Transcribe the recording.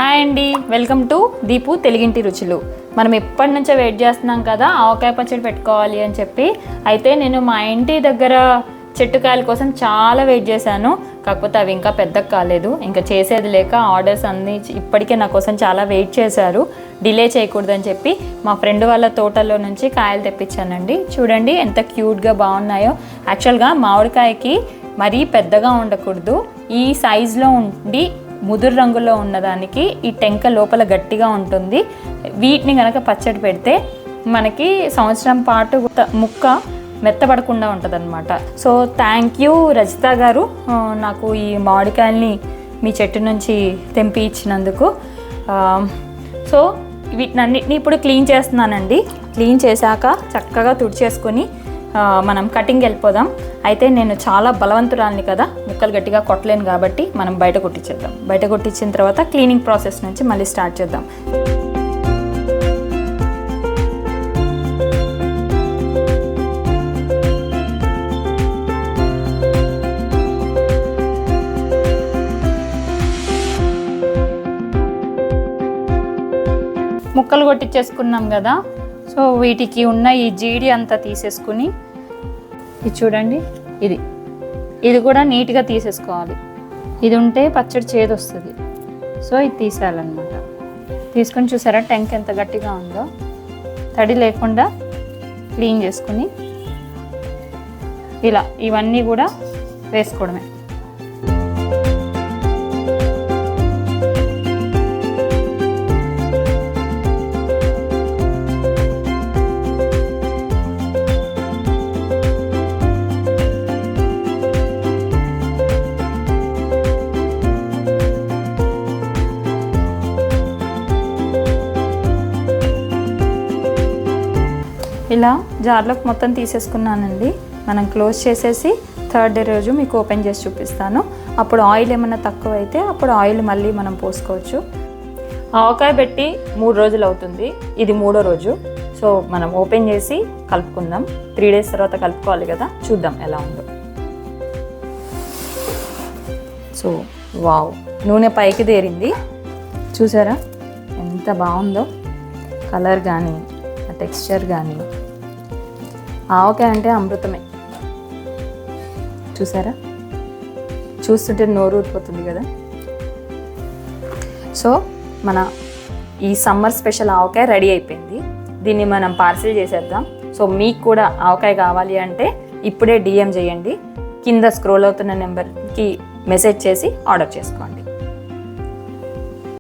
Hi అండి, welcome to Deepu తెలుగింటి రుచులు. మనం ఎప్పటి నుంచో వెయిట్ చేస్తున్నాం కదా ఆవకాయ పచ్చడి పెట్టుకోవాలి అని చెప్పి. అయితే నేను మా ఇంటి దగ్గర చెట్టుకాయల కోసం చాలా వెయిట్ చేశాను. కాకపోతే అవి ఇంకా పెద్దగా కాలేదు. ఇంకా చేసేది లేక ఆర్డర్స్ అన్నీ ఇప్పటికే నా కోసం చాలా వెయిట్ చేశారు. డిలే చేయకూడదని చెప్పి మా ఫ్రెండ్ వాళ్ళ తోటలో నుంచి కాయలు తెప్పించానండి. చూడండి ఎంత క్యూట్గా బాగున్నాయో. యాక్చువల్గా మామిడికాయకి మరీ పెద్దగా ఉండకూడదు, ఈ సైజులో ఉండి ముదురు రంగులో ఉన్నదానికి ఈ టెంక లోపల గట్టిగా ఉంటుంది. వీటిని కనుక పచ్చడి పెడితే మనకి సంవత్సరం పాటు ముక్క మెత్తపడకుండా ఉంటుంది అనమాట. సో థ్యాంక్ యూ రజిత గారు, నాకు ఈ మామిడికాయల్ని మీ చెట్టు నుంచి తెంపి ఇచ్చినందుకు. సో వీటినన్నిటిని ఇప్పుడు క్లీన్ చేస్తున్నానండి. క్లీన్ చేశాక చక్కగా తుడిచేసుకొని మనం కటింగ్ వెళ్ళిపోదాం. అయితే నేను చాలా బలవంతురాలిని కదా, ముక్కలు గట్టిగా కొట్టలేను కాబట్టి మనం బయట కొట్టించేద్దాం. బయట కొట్టించిన తర్వాత క్లీనింగ్ ప్రాసెస్ నుంచి మళ్ళీ స్టార్ట్ చేద్దాం. ముక్కలు కొట్టించేసుకున్నాం కదా. సో వీటికి ఉన్న ఈ జీడి అంతా తీసేసుకుని, ఇది చూడండి, ఇది కూడా నీట్గా తీసేసుకోవాలి. ఇది ఉంటే పచ్చడి చేదు వస్తుంది. సో ఇది తీసేయాలన్నమాట. తీసుకొని చూసారా టెంక్ ఎంత గట్టిగా ఉందో. తడి లేకుండా క్లీన్ చేసుకుని ఇలా ఇవన్నీ కూడా వేసుకోవడమే. ఇలా జార్లోకి మొత్తం తీసేసుకున్నానండి. మనం క్లోజ్ చేసేసి థర్డ్ డే రోజు మీకు ఓపెన్ చేసి చూపిస్తాను. అప్పుడు ఆయిల్ ఏమన్నా తక్కువ అయితే అప్పుడు ఆయిల్ మళ్ళీ మనం పోసుకోవచ్చు. ఆవకాయ పెట్టి 3 రోజులు అవుతుంది, ఇది 3వ రోజు. సో మనం ఓపెన్ చేసి కలుపుకుందాం. 3 days తర్వాత కలుపుకోవాలి కదా, చూద్దాం ఎలా ఉందో. సో వావ్, నూనె పైకి తేరింది. చూసారా ఎంత బాగుందో కలర్ కానీ టెక్స్చర్ కానీ. ఆవకాయ అంటే అమృతమే. చూసారా, చూస్తుంటే నోరు ఊరిపోతుంది కదా. సో మన ఈ సమ్మర్ స్పెషల్ ఆవకాయ రెడీ అయిపోయింది. దీన్ని మనం పార్సిల్ చేసేద్దాం. సో మీకు కూడా ఆవకాయ కావాలి అంటే ఇప్పుడే DM చేయండి. కింద స్క్రోల్ అవుతున్న నెంబర్కి మెసేజ్ చేసి ఆర్డర్ చేసుకోండి.